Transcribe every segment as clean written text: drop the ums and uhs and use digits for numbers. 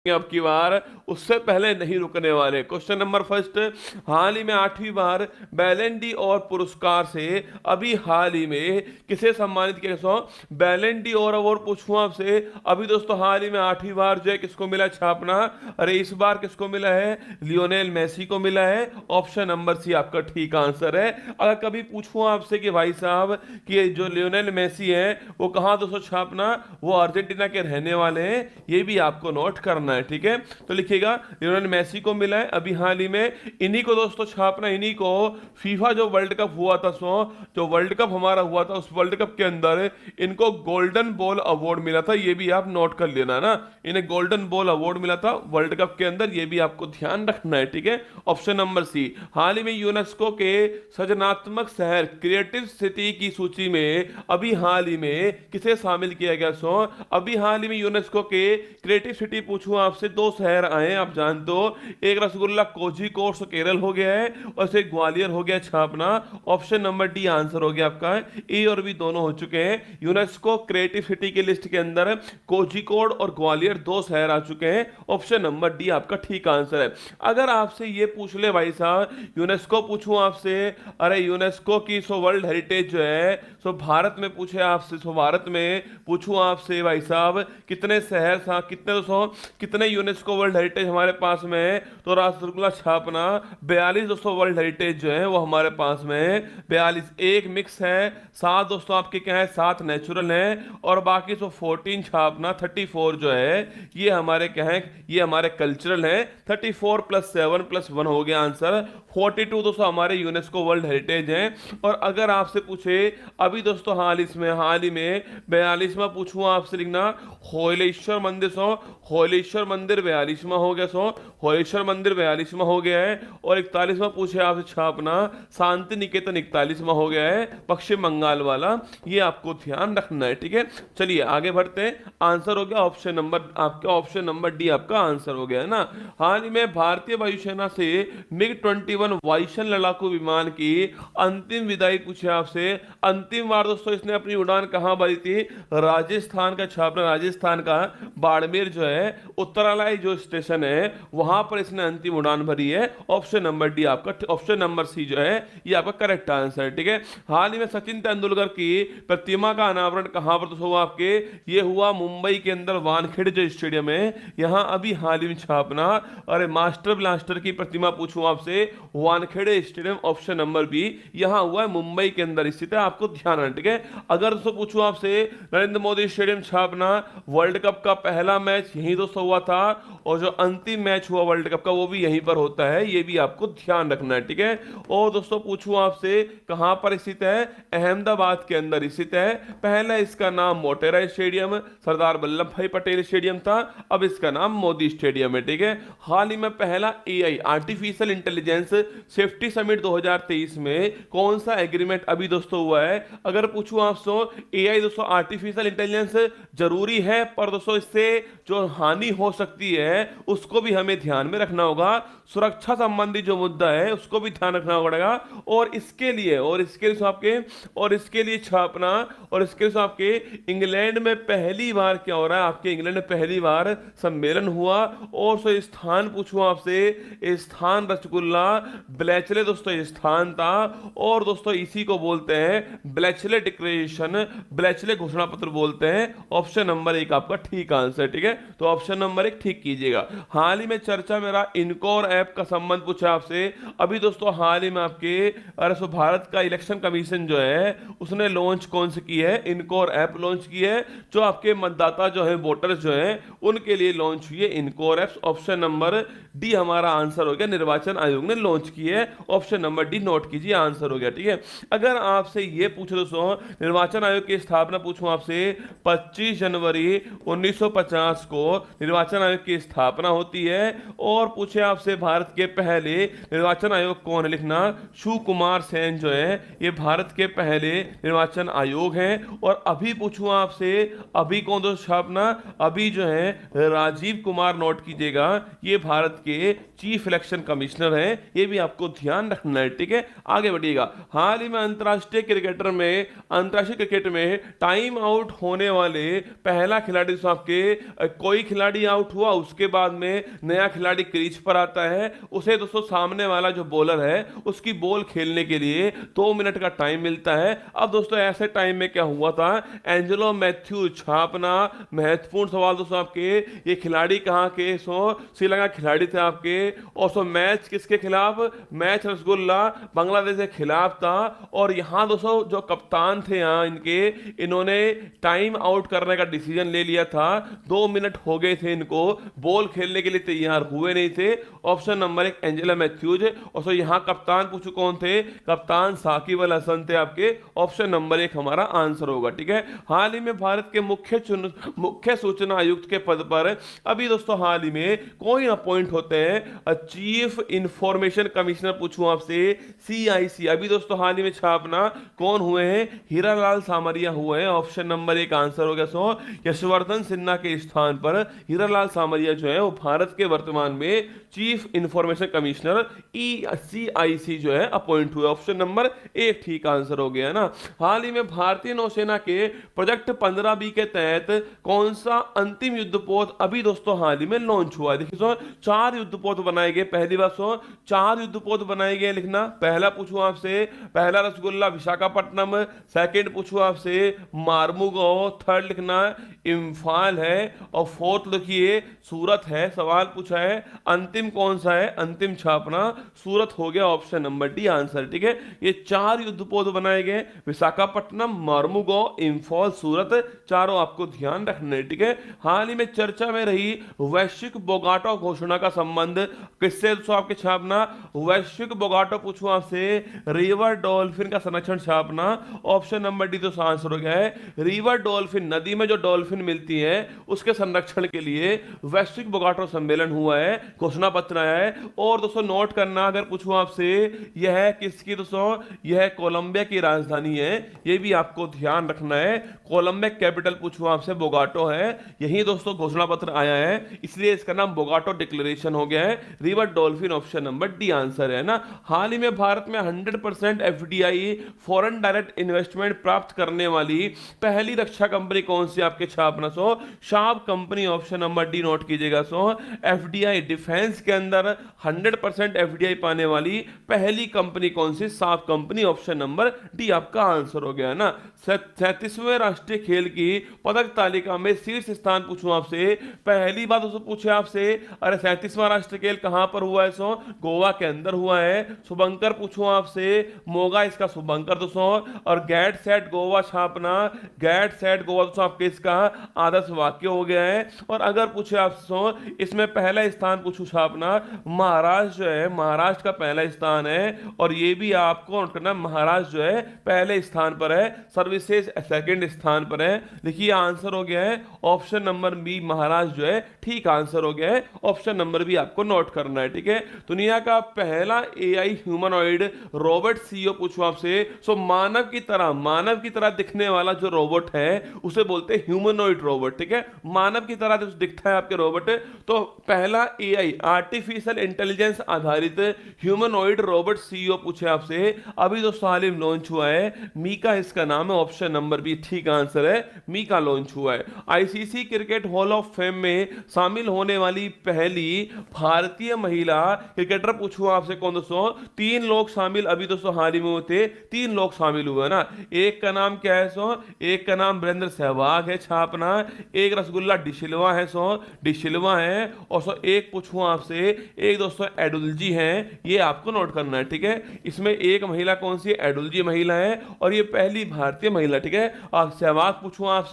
अब की बार, उससे पहले नहीं रुकने वाले। क्वेश्चन नंबर फर्स्ट, हाल ही में 8वीं बार बैलन डी और पुरस्कार से अभी हाल ही में किसे सम्मानित किया गया? बैलन डी और अवार्ड पूछूं आपसे, अभी दोस्तों हाल ही में 8वीं बार जो है किसको मिला छापना? अरे इस बार किसको मिला है? लियोनेल मेसी को मिला है। ऑप्शन नंबर सी आपका ठीक आंसर है। अगर कभी पूछूं आपसे कि भाई साहब कि ये जो लियोनेल मेसी है वो कहाँ दोस्तों छापना, वो अर्जेंटीना के रहने वाले हैं, ये भी आपको नोट करना है, ठीक है? तो लिखिएगा लियोनेल मेसी को मिला है अभी हाल ही में, इन्हीं को दोस्तों छापना, इन्हीं को फीफा जो वर्ल्ड कप हुआ था, जो वर्ल्ड कप हमारा हुआ था, उस वर्ल्ड कप के अंदर इनको गोल्डन बॉल अवार्ड मिला था, ये भी आप नोट कर लेना ना। इन्हें गोल्डन बॉल अवार्ड मिला था वर्ल्ड कप के अंदर, ये भी आपको ध्यान रखना है, ठीक है? ऑप्शन नंबर सी। हाल ही में यूनेस्को के सृजनात्मक शहर क्रिएटिव सिटी की सूची में अभी हाल ही में किसे शामिल किया गया? अभी हाल ही में यूनेस्को के क्रिएटिव सिटी पूछूं आपसे, दो शहर आए आप जानते हो, एक रसगुल्ला कोझिकोड केरल हो गया है और से ग्वालियर हो गया छापना। ऑप्शन नंबर डी आंसर हो गया आपका, ए और बी दोनों हो चुके हैं। यूनेस्को क्रिएटिव सिटी की लिस्ट के अंदर कोझिकोड और ग्वालियर दो शहर आ चुके हैं। ऑप्शन नंबर डी आपका ठीक आंसर है। अगर आपसे ये पूछ ले भाई साहब, यूनेस्को पूछूं आपसे, अरे यूनेस्को की वर्ल्ड हेरिटेज जो है भारत में पूछे आपसे, भारत में पूछूं आपसे भाई साहब कितने शहर था, कितने यूनेस्को वर्ल्ड हेरिटेज हमारे पास में है, तो रसगुल्ला छापना 42 दोस्तों वर्ल्ड हेरिटेज जो है वो हमारे पास में है। 42 एक मिक्स है, 7 दोस्तों आपके क्या है, 7 नेचुरल हैं, और बाकी 14 छापना 34 जो है ये हमारे क्या है, ये हमारे कल्चरल हैं। 34 प्लस 7 प्लस 1 हो गया आंसर। 42 दोस्तों हमारे यूनेस्को वर्ल्ड हेरिटेज हैं। और अगर आपसे पूछे अभी दोस्तों हाल ही में 42वां पूछूं आपसे, लिखना होयलेश्वर मंदिर होयलेश्वर मंदिर 42वां हो गया, होयलेश्वर मंदिर 42वां हो गया है। और 41वां पूछे आपसे छापना शांति निकेतन 41वां हो गया है, पश्चिम बंगाल वाला, ये आपको ध्यान रखना है, ठीक है? चलिए आगे बढ़ते हैं। आंसर हो गया ऑप्शन नंबर आपका, ऑप्शन नंबर डी आपका आंसर हो गया है ना। हाल ही में भारतीय वायुसेना से मिग 21 वायुसेना लड़ाकू विमान की अंतिम विदाई पूछे आपसे, अंतिम बार दोस्तों इसने अपनी उड़ान कहां भरी थी? राजस्थान का छापना, राजस्थान का बाड़मेर जो है, उत्तरालाई जो स्टेशन है वहां पर इसने अंतिम उड़ान भरी है। ऑप्शन नंबर डी आपका, ऑप्शन नंबर सी जो है ये आपका करेक्ट आंसर है, ठीक है? हाल ही में सचिन तेंदुलकर की प्रतिमा का अनावरण कहां पर हुआ आपके? ये हुआ मुंबई के अंदर वानखेड़े जो स्टेडियम है, यहां अभी हाल ही में छापना। अरे मास्टर ब्लास्टर की प्रतिमा पूछूं आपसे, Wankhede stadium, option number B, यहां हुआ है, मुंबई के अंदर स्थित है, आपको ध्यान रखना, ठीक है? अगर दोस्तों पूछूं आपसे नरेंद्र मोदी स्टेडियम छापना, वर्ल्ड कप का पहला मैच यहीं दोस्तों हुआ था, और जो अंतिम मैच हुआ वर्ल्ड कप का वो भी यहीं पर होता है, ये भी आपको ध्यान रखना है, ठीक है? और दोस्तों पूछूं आपसे कहां पर स्थित है? अहमदाबाद के अंदर स्थित है। पहला इसका नाम मोटेरा स्टेडियम, सरदार वल्लभ भाई पटेल स्टेडियम था, अब इसका नाम मोदी स्टेडियम है, ठीक है? हाल ही में पहला AI artificial intelligence safety summit 2023 में कौन सा एग्रीमेंट अभी दोस्तों हुआ है? अगर पूछूं आपसे, एआई दोस्तों आर्टिफिशियल इंटेलिजेंस जरूरी है, पर दोस्तों इससे जो हानि हो सकती है उसको भी हमें ध्यान में रखना होगा। सुरक्षा संबंधी जो मुद्दा है उसको भी ध्यान रखना पड़ेगा। और इसके लिए छापना, और इसके लिए आपके इंग्लैंड में पहली बार क्या हो रहा है? आपके इंग्लैंड में पहली बार सम्मेलन हुआ, और सो स्थान पूछूं आपसे, स्थान रसगुल्ला ब्लेचले दोस्तों स्थान था, और दोस्तों इसी को बोलते हैं ब्लेचले डिक्लेरेशन, ब्लेचले घोषणा पत्र बोलते हैं। ऑप्शन नंबर एक आपका ठीक आंसर, ठीक है? तो ऑप्शन नंबर एक ठीक कीजिएगा। हाल ही में चर्चा में रहा इनकोर ऐप का संबंध पूछा आपसे, अभी दोस्तों हाल ही में आपके अरे भारत का इलेक्शन कमीशन जो है उसने लॉन्च कौन सी की है? इनकोर ऐप लॉन्च की है, जो आपके मतदाता जो है, वोटर्स जो है, उनके लिए लॉन्च हुई है इनकोर ऐप। ऑप्शन नंबर डी हमारा आंसर हो गया, निर्वाचन आयोग ने लॉन्च की है। ऑप्शन नंबर डी नोट कीजिए, आंसर हो गया, ठीक है? अगर आपसे ये पूछो दोस्तों, निर्वाचन आयोग की स्थापना पूछूं आपसे, 25 जनवरी 1950 को निर्वाचन आयोग की स्थापना होती है। और पूछे आपसे भारत के पहले निर्वाचन आयोग कौन है? लिखना शिव कुमार सेन जो है ये भारत के पहले निर्वाचन आयोग हैं। और अभी पूछूं आपसे, अभी कौन दोस्त स्थापना? अभी जो है राजीव कुमार, नोट कीजिएगा, ये भारत के चीफ इलेक्शन कमिश्नर हैं, ये भी आपको ध्यान रखना है, ठीक है? आगे बढ़िएगा। हाल ही में अंतरराष्ट्रीय क्रिकेट में टाइम आउट होने वाले पहला खिलाड़ी आपके, कोई खिलाड़ी आउट हुआ, उसके बाद में नया खिलाड़ी क्रीज पर आता है, उसे दोस्तों सामने वाला जो बॉलर है उसकी बॉल खेलने के लिए 2 मिनट का टाइम मिलता है। अब दोस्तों ऐसे टाइम में क्या हुआ था, एंजेलो मैथ्यू छापना, महत्वपूर्ण सवाल दोस्तों आपके, ये खिलाड़ी कहाँ के, श्रीलंका खिलाड़ी थे आपके, और मैच किसके खिलाफ, मैच रसगुल्ला बांग्लादेश के खिलाफ था। और यहां दोस्तों जो कप्तान थे यहाँ इनके, इन्होंने टाइम आउट करने का डिसीजन ले लिया था। 2 मिनट हो गए थे इनको, बॉल खेलने के लिए तैयार हुए नहीं थे। Option number 1 Angelo Mathews. और यहाँ कप्तान पूछो कौन थे, कप्तान साकिब अल हसन थे आपके। ऑप्शन नंबर 1 हमारा आंसर होगा, ठीक है। हाल ही में भारत के मुख्य सूचना आयुक्त के पद पर अभी दोस्तों हाल ही में कौन अपॉइंट होते हैं, चीफ इंफॉर्मेशन कमिश्नर पूछूं आपसे, CIC। अभी दोस्तों हाल ही में छापना कौन हुए हैं, हीरालाल सामरिया हुए हैं। ऑप्शन नंबर 1 आंसर हो गया। यशवर्धन सिन्हा के स्थान पर हीरालाल सामरिया जो है वो भारत के वर्तमान में चीफ इंफॉर्मेशन कमिश्नर CIC जो है अपॉइंट हुए। ऑप्शन नंबर 1 ठीक आंसर हो गया ना। हाल ही में भारतीय नौसेना के प्रोजेक्ट 15B के तहत कौन सा अंतिम युद्धपोत अभी दोस्तों हाल ही में लॉन्च हुआ है। देखिए 4 युद्धपोत बनाए गए। पहली बात 4 युद्धपोत बनाए गए लिखना। पहला पूछूं आपसे, पहला रसगुल्ला विशाखापट्टनम, सेकंड पूछूं आपसे मार्मुगांव, थर्ड लिखना इम्फाल है, और फोर्थ लिखिए सूरत है। सवाल पूछा है अंतिम कौन सा है, अंतिम छापना सूरत हो गया। ऑप्शन नंबर डी आंसर, ठीक है। ये 4 युद्धपोत बनाए गए, विशाखापट्टनम, मार्मुगांव, इम्फाल, सूरत, चारों आपको ध्यान रखना है, ठीक है। हाल ही में चर्चा में रही वैश्विक बोगाटो घोषणा का संबंध किससे दोस्तों आपके छापना, वैश्विक बोगाटो पूछूं आपसे, रिवर डॉल्फिन का संरक्षण छापना। ऑप्शन नंबर डी तो आंसर हो गया है। रिवर डॉल्फिन, नदी में जो डॉल्फिन मिलती है उसके संरक्षण के लिए वैश्विक बोगाटो सम्मेलन हुआ है, घोषणा पत्र आया है। और दोस्तों नोट करना, अगर पूछूं आपसे यह किसकी दोस्तों, यह कोलंबिया की राजधानी है, यह भी आपको ध्यान रखना है। कोलंबिया कैपिटल पूछूं आपसे बोगाटो है, यही दोस्तों घोषणा पत्र आया है, इसलिए इसका नाम बोगाटो डिक्लेरेशन हो गया है। River dolphin option number D answer है ना। हाल ही में भारत में 100% FDI फॉरेन डायरेक्ट इन्वेस्टमेंट प्राप्त करने वाली पहली रक्षा कंपनी कौन सी आपके छापना, Saab company. Option number D note कीजिएगा। FDI डिफेंस के अंदर 100% FDI पाने वाली पहली कंपनी कौन सी, Saab company. Option number D आपका आंसर हो गया ना। 37वें राष्ट्रीय खेल की पदक तालिका में शीर्ष स्थान पूछूं आपसे, पहली बात उसको पूछे आपसे, अरे 37वां राष्ट्रीय खेल कहां पर हुआ है, गोवा के अंदर हुआ है। शुभंकर पूछूं आपसे, मोगा इसका शुभंकर दोस्तों। और गैट सेट गोवा छापना, गैट सेट गोवा दोस्तों आपके इसका आदर्श वाक्य हो गया है। और अगर पूछे आपसे इसमें पहला स्थान पूछूं छापना, महाराष्ट्र जो है, महाराष्ट्र का पहला स्थान है, और ये भी आपको नोट करना, महाराष्ट्र जो है पहले स्थान पर है, सर्विसेज सेकंड स्थान पर है। देखिए आंसर हो गया है ऑप्शन नंबर बी, महाराष्ट्र जो है ठीक आंसर हो गया है। ऑप्शन नंबर बी आपको नोट करना है, ठीक है। दुनिया का पहला AI ह्यूमनॉइड रोबोट CEO पूछूं आपसे, मानव की तरह दिखने वाला जो रोबोट है उसे बोलते हैं ह्यूमनॉइड रोबोट, ठीक है। मानव की तरह दिखता है आपके रोबोट, तो पहला AI आर्टिफिशियल इंटेलिजेंस आधारित ह्यूमनॉइड रोबोट CEO पूछे आपसे, अभी जो हाल ही लॉन्च हुआ है, मीका इसका नाम है। ऑप्शन नंबर बी ठीक आंसर है, मीका लॉन्च हुआ है। ICC cricket hall of fame में शामिल होने वाली पहली भारतीय महिला क्रिकेटर पूछूं आपसे कौन दोस्तों, 3 लोग शामिल अभी दोस्तों हाल ही में होते, 3 लोग शामिल हुए ना। एक का नाम क्या है, एक का नाम वीरेंद्र सहवाग है छापना, एक रसगुल्ला डिशिलवा है, डिशिलवा है। और एक पूछूं आपसे, एक दोस्तों एडुलजी हैं, ये आपको नोट करना है, ठीक है। इसमें एक महिला कौन सी, एडुलजी महिला है, और ये पहली भारतीय महिला, ठीक है। और सहवाग पूछूं आपसे,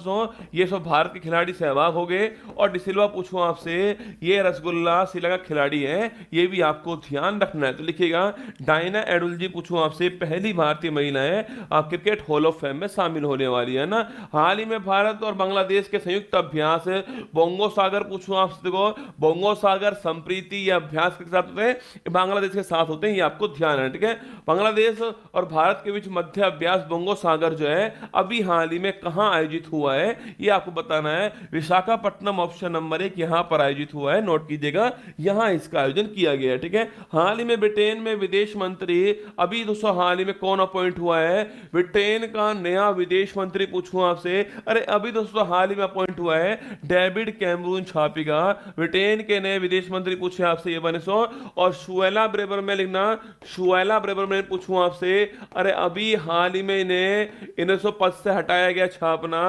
ये सब भारत के खिलाड़ी सहवाग हो गए। और डिसिल्वा पूछूं आपसे, ये रसगुल्ला श्रीलंका खिलाड़ी है, ये भी आपको ध्यान रखना है। तो लिखिएगा डायना एडुलजी पूछूं आपसे, पहली भारतीय महिला है क्रिकेट हॉल ऑफ फेम में शामिल होने वाली है ना। हाल ही में भारत और बांग्लादेश के संयुक्त अभ्यास बोंगो सागर पूछूं आपसे, देखो बोंगो सागर संप्रीति या अभ्यास के साथ होते हैं, बांग्लादेश के साथ होते हैं, ये आपको ध्यान है, ठीक है। बांग्लादेश और भारत के बीच मध्य अभ्यास बोंगो सागर जो है अभी हाल ही में कहां आयोजित हुआ है, ये आपको बताना है। विशाखापट्टनम ऑप्शन नंबर 1 यहां पर आयोजित हुआ है, नोट कीजिएगा, यहां इसका आयोजन किया गया है, ठीक है। हाल ही में ब्रिटेन में विदेश मंत्री अभी दोस्तों हाल ही में कौन अपॉइंट हुआ है, ब्रिटेन का नया विदेश मंत्री पूछूं आपसे, अरे अभी दोस्तों हाल ही में अपॉइंट हुआ है डेविड कैमरून कैमरून छापेगा। ब्रिटेन के नए विदेश मंत्री पूछे आपसे ये बने सो। और शुएला ब्रेबरमैन लिखना, शुएला ब्रेबरमैन पूछूं आपसे, अरे अभी हाल ही में इन्हें सो पद से हटाया गया छापना।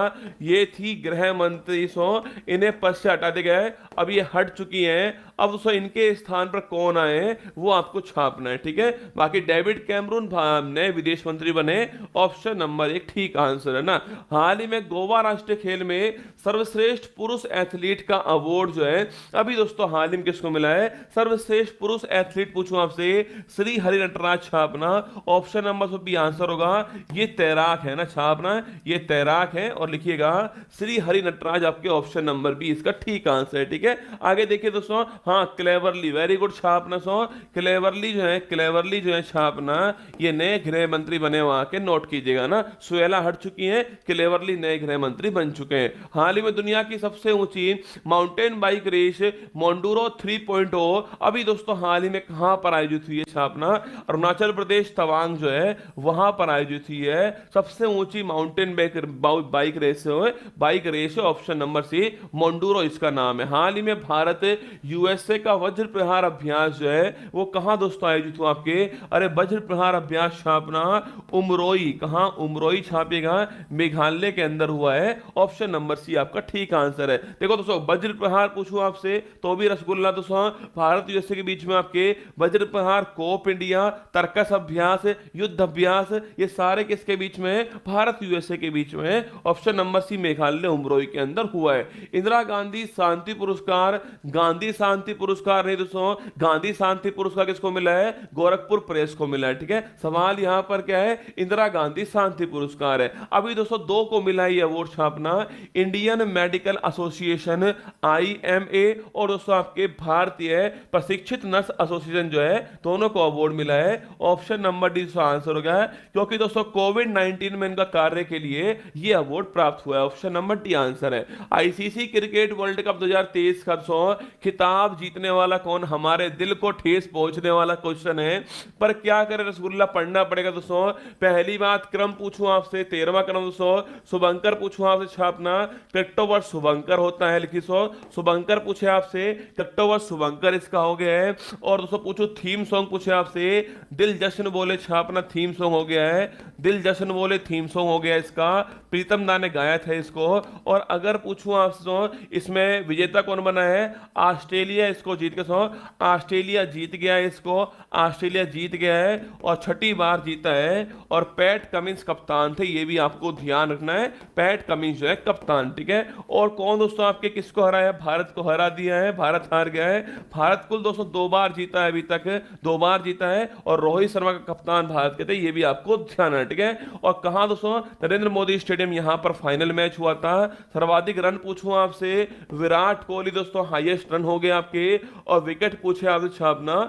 ये थी गृह मंत्री सो, इन्हें पद से हटा दिया गया, अब ये हट चुकी हैं। अब सो इनके स्थान पर कौन आए वो आपको छापना है, ठीक है। बाकी डेविड कैमरून नए विदेश मंत्री बने, ऑप्शन नंबर 1 ठीक आंसर है ना। हाल ही में गोवा राष्ट्रीय खेल में सर्वश्रेष्ठ पुरुष एथलीट का अवार्ड जो है अभी दोस्तों हाल ही में किसको मिला है? सर्वश्रेष्ठ पुरुष एथलीट पूछूं आपसे, श्री हरि नटराज छापना, ऑप्शन नंबर बी आंसर होगा। ये तैराक है ना, छापना ये तैराक है और लिखिएगा श्री हरि नटराज आपके ऑप्शन नंबर बी इसका ठीक आंसर है, ठीक है। आगे देखिए दोस्तों, हाँ क्लेवरली, वेरी गुड छापना सो, क्लेवरली जो है छापना, ये नए गृह मंत्री बने वहां के, नोट कीजिएगा ना। सुएला हट चुकी है, क्लेवरली नए गृह मंत्री बन चुके हैं। हाल ही में दुनिया की सबसे ऊंची माउंटेन बाइक रेस मोंडूरो 3.0 अभी दोस्तों हाल ही में कहां पर आयोजित हुई है छापना? अरुणाचल प्रदेश तवांग जो है वहां पर आयोजित हुई है सबसे ऊंची माउंटेन बाइक रेस है, बाइक रेस है, ऑप्शन नंबर सी मोंडूरो इसका नाम है। हाल ही में भारत यूएसए का वज्र प्रहार अभ्यास जो है वो कहां दोस्तों आयोजित हुआ आपके? अरे वज्र प्रहार अभ्यास छापना उमरोई, कहां? उमरोई छापेगा, मेघालय के अंदर हुआ है, ऑप्शन नंबर सी आपका ठीक आंसर है। देखो दोस्तों, वज्र प्रहार पूछूं आपसे तो भी रसगुल्ला दोस्तों, भारत यूएसए के बीच में आपके वज्र प्रहार, कोप इंडिया, तर्कस अभ्यास, युद्ध अभ्यास, ये सारे किसके बीच में? भारत यूएसए के बीच में, option number C Meghalaya Umroi के अंदर हुआ है। इंदिरा गांधी शांति पुरस्कार, गांधी शांति पुरस्कार नहीं दोस्तों, गांधी शांति पुरस्कार किसको मिला है? गोरखपुर प्रेस को मिला है, ठीक है। सवाल यहां पर क्या है? इंदिरा गांधी शांति पुरस्कार है। अभी दोस्तों दो को मिला है ये अवार्ड छापना, इंडियन मेडिकल एसोसिएशन IMA और दोस्तों आपके भारतीय प्रशिक्षित नर्स एसोसिएशन जो है, दोनों को अवार्ड मिला है, ऑप्शन नंबर डी आंसर हो गया है। क्योंकि दोस्तों कोविड-19 में इनका कार्य के लिए ये अवार्ड प्राप्त हुआ है, ऑप्शन नंबर डी आंसर है। आईसीसी क्रिकेट वर्ल्ड कप 2023 का खिताब जीतने वाला कौन? हमारे दिल को ठेस पहुंचने वाला क्वेश्चन है, पर क्या करें रसगुल्ला, पढ़ना पड़ेगा दोस्तों। पहली बात क्रम पूछूं आपसे, 13वां क्रम दोस्तों, शुभंकर पूछूं आपसे छापना, क्रिप्टोवर्स शुभंकर होता है, लिखी सो शुभंकर पूछे आपसे, क्रिप्टोवर्स शुभंकर इसका हो गया है। और दोस्तों पूछो थीम सॉन्ग पूछे आपसे, दिल जश्न बोले छापना थीम सॉन्ग हो गया है, दिल जश्न बोले थीम सॉन्ग हो गया इसका, प्रीतम दा ने गाया था इसको। और अगर पूछूं आपसे इसमें विजेता कौन बना है? ऑस्ट्रेलिया इसको जीत के ऑस्ट्रेलिया जीत गया है इसको, ऑस्ट्रेलिया जीत गया है और छठी बार जीता है। और पैट कमिंस कप्तान थे, ये भी आपको ध्यान रखना है, पैट कमिंस जो है कप्तान, ठीक है। और कौन दोस्तों आपके किसको हराया? भारत को हरा दिया है, भारत हार गया है। भारत कुल दोस्तों 2 बार जीता है, अभी तक 2 बार जीता है और रोहित शर्मा का कप्तान भारत के थे, ये भी आपको ध्यान है, ठीक है। और कहां दोस्तों? नरेंद्र मोदी स्टेडियम, यहां पर फाइनल मैच हुआ था। सर्वाधिक रन पूछूं आपसे, विराट कोहली दोस्तों हाईएस्ट रन हो गए आपके। और विकेट पूछे आपसे छापना,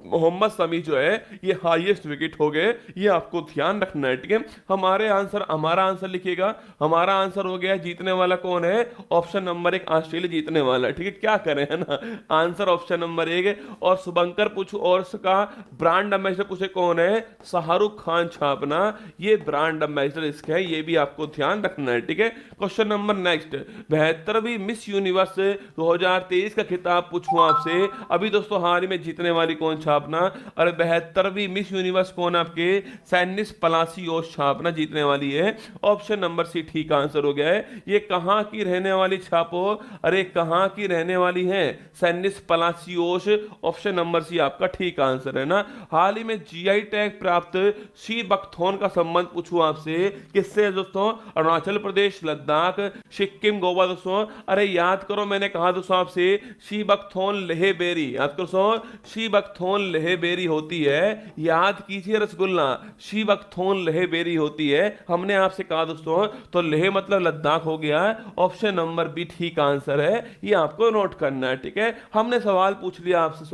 मोहम्मद शमी जो है ये हाईएस्ट विकेट हो गए, ये आपको ध्यान रखना है, ठीक है। हमारा आंसर लिखिएगा, हमारा आंसर हो गया जीतने वाला कौन है? ऑप्शन नंबर 1 ऑस्ट्रेलिया जीतने वाला है, ठीक है। क्या करें, है ना, आंसर ऑप्शन नंबर 1। और शुभंकर पूछू और उसका ब्रांड एम्बेसडर पूछे कौन है? शाहरुख खान छापना, ये ब्रांड एम्बेसडर इसके है, ये भी आपको ध्यान रखना है, ठीक है। क्वेश्चन नंबर नेक्स्ट, 72वीं मिस यूनिवर्स 2023 का खिताब पूछूं आपसे, अभी दोस्तों हाल ही में जीतने वाली कौन छापना? और 72वीं मिस यूनिवर्स कौन आपके? सैनिस पलासियोस छापना जीतने वाली है, ऑप्शन नंबर सी ठीक आंसर हो गया है। ये कहां की रहने वाली छापो? अरे कहां की रहने वाली है? सैनिस पलासियोस, ऑप्शन नंबर सी आपका ठीक आंसर है ना। हाल ही में GI टैग प्राप्त शी बकथोन का संबंध पूछूं आपसे, किससे दोस्तों? अरुणाचल प्रदेश, लद्दाख, सिक्किम, गोवा दोस्तों। अरे याद करो, मैंने कहा दोस्तों आपसे शी बकथोन लेहबेरी, याद करो दोस्तों, शी बकथोन लेहबेरी होती है, याद कीजिए रसगुल्ला, शी बकथोन लेहबेरी होती है, हमने आपसे कहा दोस्तों। तो लेह मतलब लद्दाख हो गया, ऑप्शन नंबर बी ठीक आंसर है, ये आपको नोट करना है, ठीक है। हमने सवाल पूछ लिया आपसे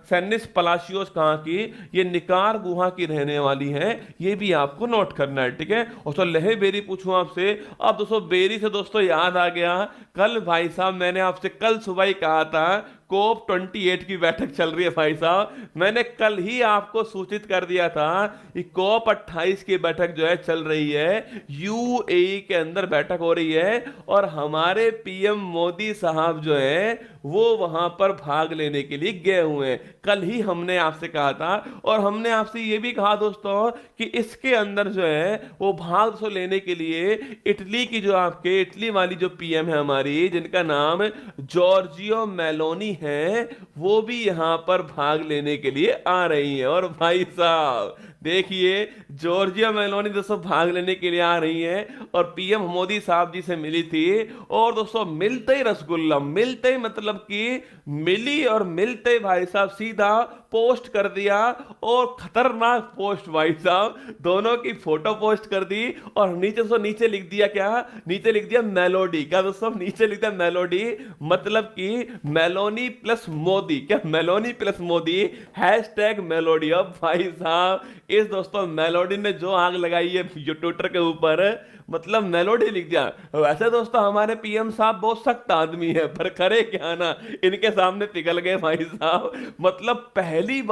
सैनिस पलासियोस कहां की? ये निकार गुहा की रहने वाली है, ये भी आपको नोट करना है, ठीक है। और तो लेहबेरी पूछूं आपसे, अब दोस्तों बेरी से दोस्तों याद आ गया, कल भाई साहब मैंने आपसे कल सुबह ही कहा था कोप 28 की बैठक चल रही है भाई साहब। मैंने कल ही आपको सूचित कर दिया था कि कोप 28 की बैठक जो है चल रही है, यूएई के अंदर बैठक हो रही है, और हमारे पीएम मोदी साहब जो है वो वहां पर भाग लेने के लिए गए हुए हैं। कल ही हमने आपसे कहा था, और हमने आपसे ये भी कहा दोस्तों कि इसके अंदर जो है वो भाग तो लेने के लिए इटली की जो आपके इटली वाली जो पीएम है हमारी, जिनका नाम जॉर्जियो मेलोनी है, वो भी यहां पर भाग लेने के लिए आ रही है। और भाई साहब देखिए, जॉर्जिया मेलोनी दोस्तों भाग लेने के लिए आ रही है और पीएम मोदी साहब जी से मिली थी। और दोस्तों मिलते ही रसगुल्ला, मिलते ही मतलब कि मिली और मिलते ही भाई साहब सीधा पोस्ट कर दिया, और खतरनाक पोस्ट भाई साहब, दोनों की फोटो पोस्ट कर दी, और नीचे लिख दिया क्या, नीचे लिख दिया मेलोडी। क्या दोस्तों, नीचे लिख दिया मेलोडी, मतलब कि मेलोनी प्लस मोदी, क्या Meloni plus Modi, hashtag melody. अब भाई साहब इस दोस्तों मेलोडी ने जो आग लगाई है ट्विटर के ऊपर, मतलब मेलोडी लिख दिया। वैसे दोस्तों हमारे पीएम साहब बहुत सख्त आदमी है, पर करे क्या ना, इनके सामने पिघल गए भाई साहब। मतलब पहली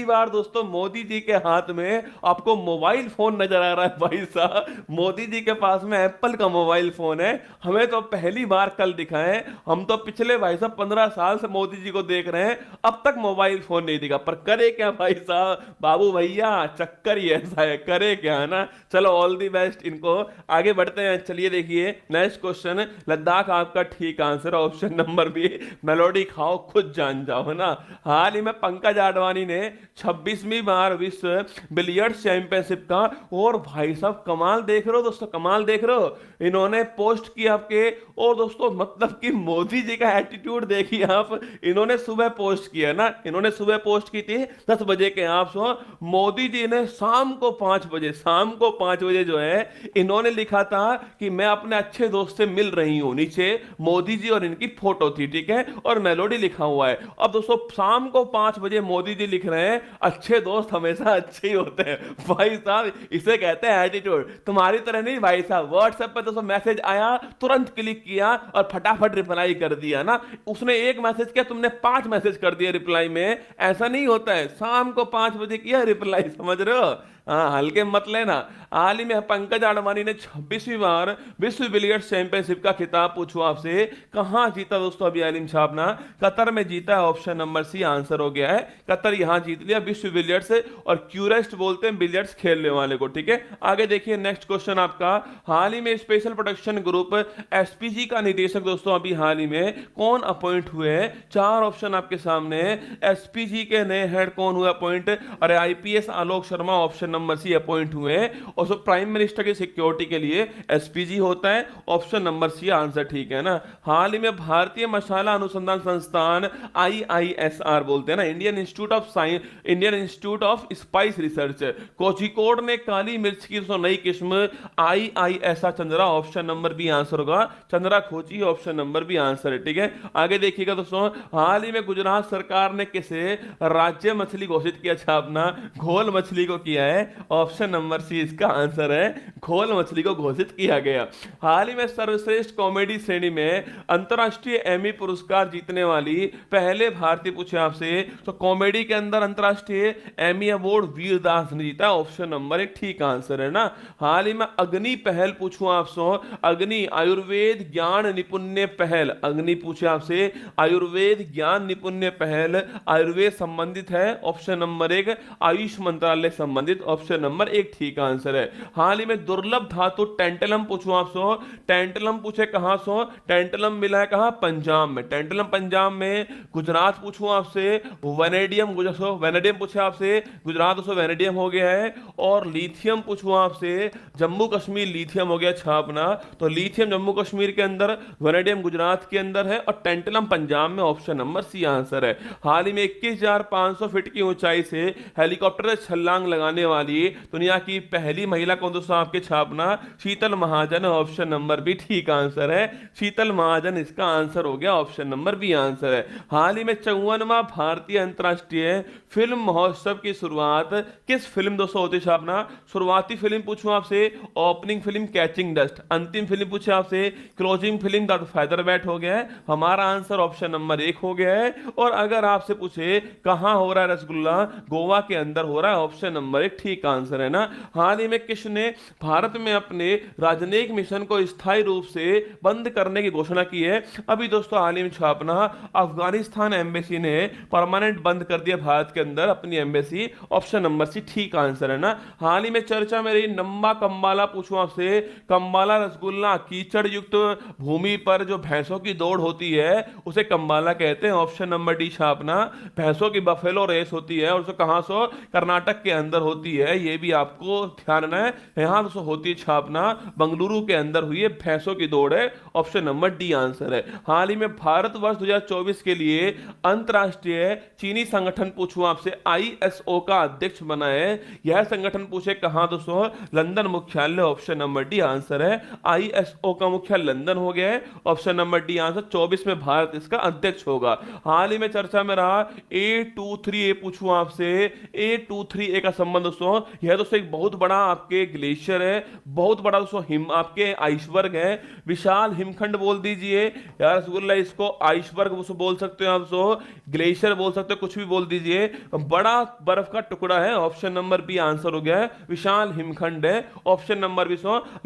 बार दोस्तों मोदी जी के हाथ में आपको मोबाइल फोन नजर आ रहा है भाई साहब। मोदी जी के पास में एप्पल का मोबाइल फोन है, हमें तो पहली बार कल दिखा है। हम तो पिछले भाई साहब 15 साल से मोदी जी को देख रहे हैं, अब तक मोबाइल फोन नहीं दिखा। पर करे क्या भाई साहब, बाबू भैया चक्कर ही ऐसा है, करे क्या ना। चलो ऑल दी बेस्ट इनको, आगे बढ़ते हैं। चलिए देखिए नेक्स्ट क्वेश्चन, लद्दाख आपका ठीक answer, option number B, melody खाओ खुद जान जाओ ना। हाल ही में पंकज आडवाणी ने 26वीं बार विश्व बिलियर्ड्स चैंपियनशिप का, और भाई साहब कमाल देख रहे हो दोस्तों, कमाल देख रहे हो, इन्होंने पोस्ट किया आपके। और दोस्तों मतलब कि मोदी जी का एटीट्यूड देखिए आप, इन्होंने सुबह पोस्ट किया ना, इन्होंने सुबह पोस्ट की थी 10 बजे के आप सो, मोदी जी ने शाम को 5 बजे, शाम को 5 बजे जो है इन्होंने लिखा था कि मैं अपने अच्छे दोस्त से मिल रही हूं। नीचे मोदी जी और इनकी फोटो थी, ठीक है, और मेलोडी लिखा हुआ है। अब दोस्तों शाम को 5 बजे मोदी जी लिख रहे हैं, अच्छे दोस्त हमेशा अच्छे ही होते हैं भाई साहब, इसे कहते हैं एटीट्यूड। तुम्हारी तरह नहीं भाई साहब, व्हाट्सएप पे दोस्तों मैसेज आया तुरंत क्लिक किया और फटाफट रिप्लाई कर दिया ना। उसने एक मैसेज किया, तुमने 5 मैसेज कर दिए रिप्लाई में, ऐसा नहीं होता है। शाम को 5 बजे किया रिप्लाई, समझ रहे हो, हाँ हल्के मत लेना। हाल ही में पंकज आडवाणी ने 26वीं बार विश्व बिलियर्ड्स चैंपियनशिप का खिताब, पूछो आपसे कहां जीता दोस्तों, अभी आलिम साहब ना कतर में जीता है, ऑप्शन नंबर सी आंसर हो गया है। कतर यहां जीत लिया विश्व बिलियर्ड्स, और क्यूरेस्ट बोलते हैं बिलियर्ड्स खेलने वाले को, ठीक है। आगे देखिए नेक्स्ट क्वेश्चन आपका, हाल ही में स्पेशल प्रोटेक्शन ग्रुप एसपीजी का निदेशक दोस्तों अभी हाल ही में कौन अपॉइंट हुए हैं? 4 ऑप्शन आपके सामने। एसपीजी के नए हेड कौन हुए अपॉइंट? अरे IPS Alok Sharma option number C appoint हुए। और सो प्राइम मिनिस्टर की सिक्योरिटी के लिए एसपीजी होता है, ऑप्शन नंबर सी आंसर ठीक है ना। हाल ही में भारतीय मसाला अनुसंधान संस्थान आईआईएसआर बोलते हैं ना, Indian Institute of Science, Indian Institute of Spice Research Kozhikode ने काली मिर्च की नई किस्म IISR Chandra, option number B answer होगा, चंद्रा खोजी, ऑप्शन नंबर बी आंसर है, ठीक है। आगे देखिएगा दोस्तों, हाल ही में गुजरात सरकार ने किसे राज्य मछली घोषित किया था? अपना घोल मछली को किया है, ऑप्शन नंबर सी इसका आंसर है, घोल मछली को घोषित किया गया। हाल ही में सर्वश्रेष्ठ कॉमेडी श्रेणी में अंतरराष्ट्रीय एमी पुरस्कार जीतने वाली पहले भारतीय, पूछे आपसे तो कॉमेडी के अंदर अंतरराष्ट्रीय एमी अवार्ड वीरदास ने जीता, ऑप्शन नंबर 1 ठीक आंसर है ना। हाल ही में अग्नि पहल, पूछूं आपसे अग्नि आयुर्वेद ज्ञान निपुण्य पहल, अग्नि पूछे आपसे आयुर्वेद ज्ञान निपुण्य पहल आयुर्वेद संबंधित है, ऑप्शन नंबर 1 आयुष मंत्रालय संबंधित, ऑप्शन नंबर 1 ठीक आंसर है। हाल ही में दुर्लभ धातु टेंटलम, पूछूं आपसे टेंटलम पूछे कहां सो, टेंटलम मिला है कहां? पंजाब में, टेंटलम पंजाब में। गुजरात पूछूं आपसे वेनेडियम, वेनेडियम पूछे आपसे गुजरात, उसको वेनेडियम हो गया है। और लिथियम पूछूं आपसे जम्मू कश्मीर, लिथियम हो गया छापना, तो लिथियम जम्मू कश्मीर के अंदर, वेनेडियम गुजरात के अंदर है, और टेंटलम पंजाब में, ऑप्शन नंबर सी आंसर है। हाल ही में 21,500 फीट की ऊंचाई से हेलीकॉप्टर से छलांग लगाने वाली दुनिया की पहली महिला कौन दोस्तों आपके छापना शीतल महाजन, ऑप्शन नंबर बी ठीक आंसर है, शीतल महाजन इसका आंसर हो गया, ऑप्शन नंबर बी आंसर है। हाल ही में 54वां भारतीय अंतर्राष्ट्रीय फिल्म महोत्सव की शुरुआत किस फिल्म दोस्तों होती छापना? शुरुआती फिल्म पूछूं आपसे, ओपनिंग फिल्म कैचिंग डस्ट, अंतिम फिल्म पूछे आपसे closing film the feather bat हो गया है, हमारा आंसर ऑप्शन नंबर 1 हो गया है। और अगर आपसे पूछे कहां हो रहा है रसगुल्ला, गोवा के अंदर हो रहा है, ऑप्शन नंबर 1 ठीक आंसर है ना। हाल ही में किसने भारत में अपने राजनयिक मिशन को स्थायी रूप से बंद करने की घोषणा की है? अभी दोस्तों हाल ही में छापना अफगानिस्तान एम्बेसी ने परमानेंट बंद कर दिया भारत के अंदर अपनी एम्बेसी, ऑप्शन नंबर सी ठीक आंसर है ना। हाल ही में चर्चा में रही नंबा कंबाला पूछूं आपसे, कंबाला रसगुल्ला कीचड़ युक्त भूमि पर जो भैंसों की दौड़ होती है उसे कंबाला कहते हैं, ऑप्शन नंबर डी छापना। भैंसों की बफेलो रेस होती है और उसे कहां से? कर्नाटक के अंदर होती है, ये भी आपको ध्यान रखना है। यहां दोस्तों होती है छापना बंगलुरु के अंदर हुई है, भैंसों की दौड़ है, ऑप्शन नंबर डी आंसर है। हाल ही में भारतवर्ष 2024 के लिए अंतरराष्ट्रीय चीनी संगठन पूछूं आपसे आईएसओ का अध्यक्ष बना है, यह संगठन पूछे कहां दोस्तों? लंदन मुख्यालय, ऑप्शन नंबर डी आंसर है। आईएसओ का मुख्यालय लंदन हो गया है, ऑप्शन नंबर डी आंसर। 24 में भारत इसका अध्यक्ष होगा। हाल ही में चर्चा में रहा A23A पूछूं आपसे, A23A का संबंध दोस्तों, यह दोस्तों एक बहुत बड़ा आपके ग्लेशियर है, बहुत बड़ा दोस्तों हिम आपके आइसबर्ग है, विशाल हिमखंड बोल दीजिए यार रसगुल्ला, इसको आइसबर्ग बोल सकते हो आप, ग्लेशियर बोल सकते हो, कुछ भी बोल दीजिए, बड़ा बर्फ का टुकड़ा है, ऑप्शन नंबर बी आंसर हो गया है, विशाल हिमखंड है, ऑप्शन नंबर बी।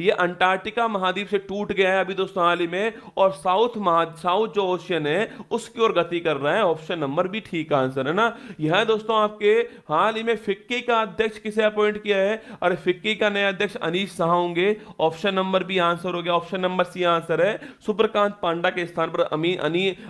ये अंटार्कटिका महाद्वीप से टूट गया है अभी दोस्तों हाल ही में, और साउथ जो ओशियन है उसकी ओर गति कर रहा है, ऑप्शन नंबर बी ठीक आंसर है ना। यह दोस्तों आपके हाल ही में फिक्की का अध्यक्ष किसे अपॉइंट किया है? और फिक्की का नया अध्यक्छ अनीश शाह होंगे, ऑप्शन नंबर बी आंसर हो गया, ऑप्शन नंबर सी आंसर है। सुप्रकांत पांडा के स्थान पर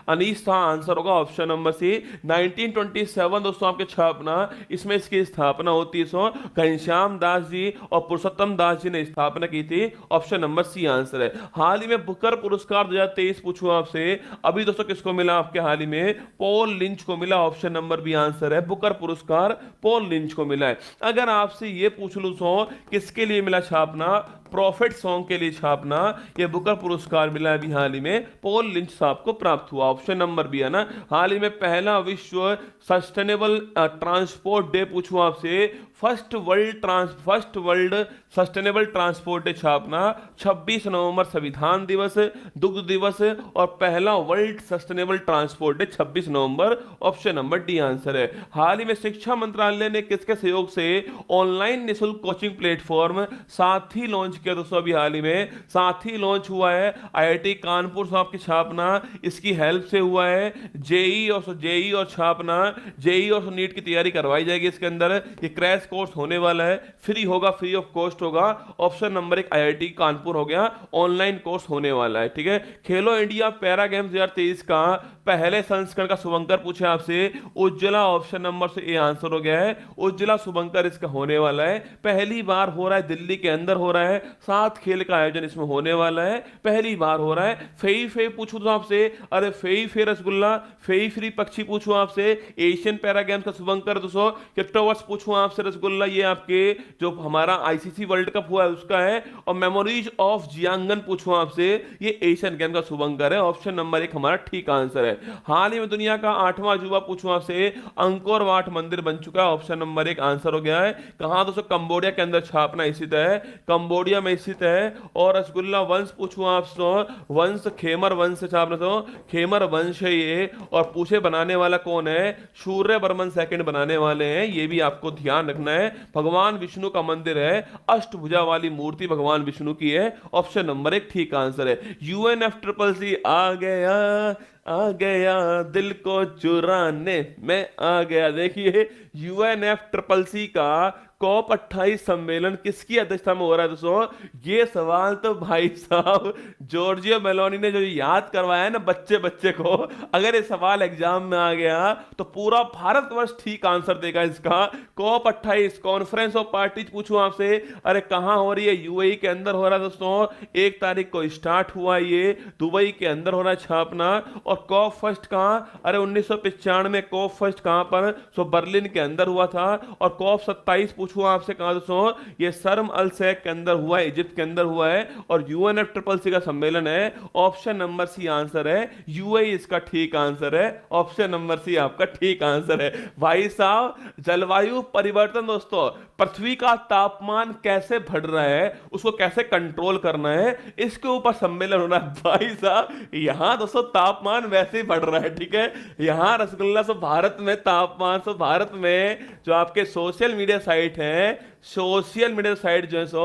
अनीश शाह आंसर होगा, ऑप्शन नंबर सी। 1927 दोस्तों आपके छापना, इसमें इसकी स्थापना होती है घनश्याम दास जी और पुरुषोत्तम दास जी ने स्थापना की थी, ऑप्शन नंबर सी आंसर है। हाल ही में बुकर पुरस्कार 2023 पूछूं आपसे, अभी दोस्तों किसको मिला आपके हाल ही में? पॉल लिंच को मिला, ऑप्शन नंबर बी आंसर है, बुकर पुरस्कार पॉल लिंच को मिला है। अगर आपसे ये पूछ लूं किसके लिए मिला छापना? प्रॉफिट सॉन्ग के लिए छापना, ये बुकर पुरस्कार मिला अभी हाल ही में पॉल लिंच साहब को प्राप्त हुआ, ऑप्शन नंबर बी है ना। हाल ही में पहला विश्व सस्टेनेबल ट्रांसपोर्ट डे पूछूं आपसे, first world sustainable transport day छापना 26 नवंबर संविधान दिवस, दुग्ध दिवस, और पहला वर्ल्ड सस्टेनेबल ट्रांसपोर्ट डे 26 नवंबर, ऑप्शन नंबर डी आंसर है। हाल ही में शिक्षा मंत्रालय ने किसके सहयोग से ऑनलाइन निःशुल्क कोचिंग प्लेटफॉर्म साथी लॉन्च किया दोस्तों? अभी हाल ही में साथी लॉन्च हुआ है, आईआईटी कानपुर साहब की छापना इसकी हेल्प से हुआ है। जेई और छापना जेई और नीट की तैयारी करवाई जाएगी इसके अंदर, ये क्रैश कोर्स होने वाला है, फ्री होगा, फ्री ऑफ कॉस्ट होगा, ऑप्शन नंबर 1 आईआईटी कानपुर हो गया, ऑनलाइन कोर्स होने वाला है, ठीक है। खेलो इंडिया पैरा गेम्स 2023 का पहले संस्करण का शुभंकर पूछे आपसे, उज्ज्वला, ऑप्शन नंबर से ए आंसर हो गया है, उज्ज्वला शुभंकर इसका होने वाला है, पहली बार हो रहा है, दिल्ली के अंदर हो रहा है, 7 खेल का आयोजन इसमें होने वाला है, पहली बार हो रहा है। फेई फे पूछूं तो आपसे, अरे फेई फे रसगुल्ला, फेई फ्री पक्षी पूछूं आपसे, एशियन पैरा गेम्स का शुभंकर 200 क्रिप्टोवर्स पूछूं आपसे रसगुल्ला, ये आपके जो हमारा आईसीसी वर्ल्ड कप हुआ है उसका है, और मेमोरीज ऑफ जियांगन पूछूं आपसे, ये एशियन गेम का शुभंकर है, ऑप्शन नंबर 1 हमारा ठीक आंसर है। हाल ही में दुनिया का 8वां अजूबा पूछूं आपसे, अंकोर वाट मंदिर बन चुका है, ऑप्शन नंबर 1 आंसर हो गया है। कहां दोस्तों? कंबोडिया के अंदर छापना स्थित है, कंबोडिया में स्थित है। और रसगुल्ला वंश पूछूं आपसे, वंश खेमर वंश से छापना, तो खेमर वंश है ये, और पूछे बनाने वाला कौन है? सूर्य बर्मन सेकंड बनाने वाले हैं, ये भी आपको ध्यान रखना है। भगवान विष्णु का मंदिर है, अष्टभुजा वाली मूर्ति भगवान विष्णु की है, ऑप्शन नंबर 1 ठीक आंसर है। UNFCCC आ गया दिल को चुराने में आ गया। देखिए UNFCCC का COP 28 सम्मेलन किसकी अध्यक्षता में हो रहा है दोस्तों? ये सवाल तो भाई साहब जॉर्जिया मेलोनी ने जो याद करवाया है ना बच्चे को, अगर ये सवाल एग्जाम में आ गया तो पूरा भारतवर्ष ठीक आंसर देगा इसका। COP 28 कॉन्फ्रेंस ऑफ पार्टीज पूछूं आपसे, अरे कहां हो रही है? यूएई के अंदर हो रहा है दोस्तों, 1 तारीख को स्टार्ट हुआ, ये दुबई के अंदर हो रहा है छापना। और COP फर्स्ट कहां? अरे 1995 में COP फर्स्ट कहां पर? बर्लिन के अंदर हुआ था। और COP 27 पूछूं आपसे कहां दोस्तों, ये शर्म अल शेख के अंदर हुआ है, इजिप्ट के अंदर हुआ है, और UNFCCC का सम्मेलन है। ऑप्शन नंबर सी आंसर है, यूएई इसका ठीक आंसर है। ऑप्शन नंबर सी आपका ठीक आंसर है भाई साहब। जलवायु परिवर्तन दोस्तों, पृथ्वी का तापमान कैसे बढ़ रहा है, उसको कैसे कंट्रोल करना है, इसके ऊपर सम्मेलन होना है भाई साहब। यहां दोस्तों तापमान वैसे ही बढ़ रहा है, ठीक है। यहां रसगुल्ला सब भारत में तापमान, सब भारत में जो आपके सोशल मीडिया साइट हैं, सोशल मीडिया साइट जो है सो,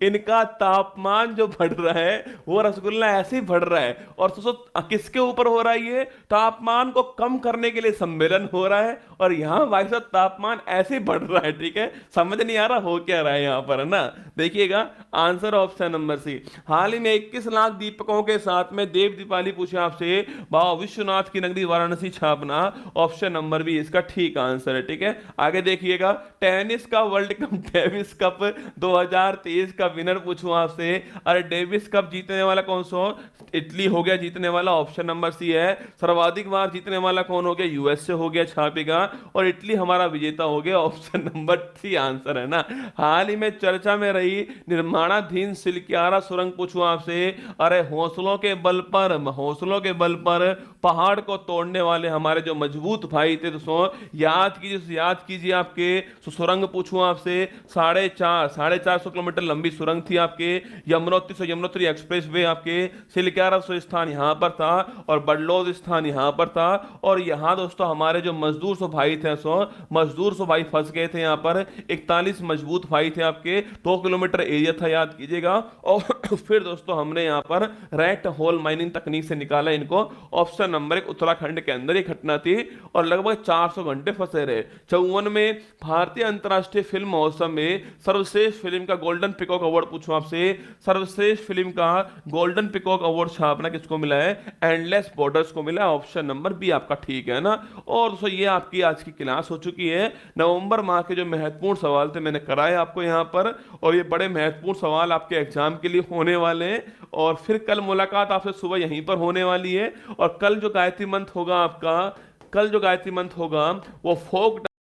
इनका तापमान जो बढ़ रहा है वो रसगुल्ला ऐसे ही बढ़ रहा है। और दोस्तों किसके ऊपर हो रहा है, ये तापमान को कम करने के लिए सम्मेलन हो रहा है, और यहां भाई साहब तापमान ऐसे ही बढ़ रहा है, ठीक है। समझ नहीं आ रहा हो क्या रहा है यहां पर, है ना। देखिएगा आंसर ऑप्शन नंबर सी। हाल ही में 21 लाख दीपकों के साथ में देव दीपावली पूछे आपसे, बाबा विश्वनाथ की नगरी वाराणसी छापना। ऑप्शन नंबर बी इसका ठीक आंसर है, ठीक है। आगे देखिएगा, टेनिस का वर्ल्ड कप डेविस कप 2023 का विनर पूछूं आपसे। अरे डेविस कप जीतने वाला कौन सा, इटली हो गया जीतने वाला, ऑप्शन नंबर सी है। सर्वाधिक बार जीतने वाला कौन हो गया, यूएसए हो गया छापेगा, और इटली हमारा विजेता हो गया। ऑप्शन नंबर सी आंसर है ना। हाल ही में चर्चा में रही निर्माणाधीन सिलक्यारा सुरंग पूछूं आपसे। अरे हौसलों के बल पर, हौसलों के बल पर पहाड़ को तोड़ने वाले हमारे जो मजबूत भाई थे दोस्तों, याद कीजिए आपके सुरंग पूछूं आपसे। 450 किलोमीटर लंबी सुरंग थी आपके, यमुनोत्री एक्सप्रेस वे आपके। सिलक्यारा स्थान यहां पर था, और बडलौद स्थान यहां पर था। और यहां दोस्तों हमारे जो मजदूर भाई थे, मजदूर भाई फंस गए थे यहां पर। 41 मजबूत भाई थे आपके, 2 किलोमीटर एरिया था, याद कीजिएगा। और फिर दोस्तों हमने यहां पर रैट होल माइनिंग तकनीक से निकाला इनको। ऑप्शन नंबर 1 उत्तराखंड के अंदर ये घटना थी, और लगभग 400 घंटे फंसे रहे। 54 में भारतीय अंतरराष्ट्रीय फिल्म महोत्सव में सर्वश्रेष्ठ फिल्म का गोल्डन पिकॉक अवार्ड पूछूं आपसे। सर्वश्रेष्ठ फिल्म का गोल्डन पिकॉक अवार्ड छापना किसको मिला है, एंडलेस बॉर्डर्स को मिला। ऑप्शन नंबर बी आपका ठीक है ना। और दोस्तों ये आपकी आज की क्लास हो चुकी है। नवंबर माह के जो महत्वपूर्ण सवाल थे मैंने कराए आपको यहाँ पर, और ये बड़े महत्वपूर्ण सवाल आपके एग्जाम के लिए होने वाले हैं। और फिर कल मुलाकात आपसे सुबह यहीं पर होने वाली है। और कल जो गायत्री मंत्र होगा आपका, कल जो गायत्री मंत्र होगा वो फोक